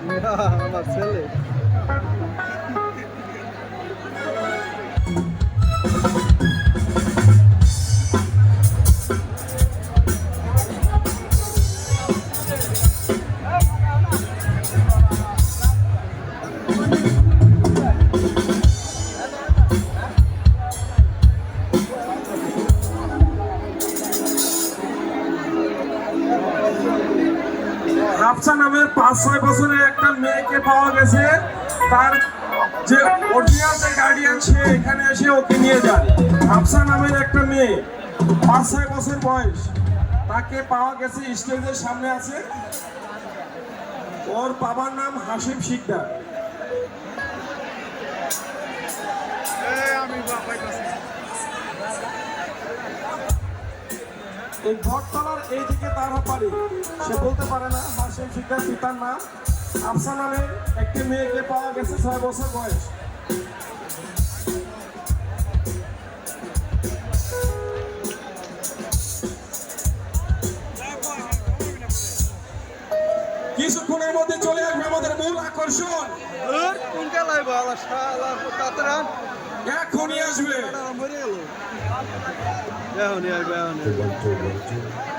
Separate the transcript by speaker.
Speaker 1: আমার ছেলে
Speaker 2: হাফসা নামের 5-6 বছরের একটা মেয়েকে পাওয়া গেছে। তার যে অরিজিনাল যে গার্ডিয়ান সে এখানে এসে ওকে নিয়ে যায়। হাফসা নামের একটা মেয়ে 5-6 বছর বয়স, তাকে পাওয়া গেছে, স্টেজের সামনে আছে। ওর বাবার নাম হাসিম শিকদার। এই ঘরতলার এই দিকে তারা পারে, সে বলতে পারে না। হাসিম শিকদার পিতার নাম। হাফসা নামে একটি মেয়েকে পাওয়া গেছে 6 বছর বয়স। কিছুক্ষণের মধ্যে চলে আসবে আমাদের মূল আকর্ষণ।
Speaker 1: কোন খেলায় বল শালা কাতরান
Speaker 2: এখনই আসবে।
Speaker 1: মরে গেল এখনই আসবে এখনই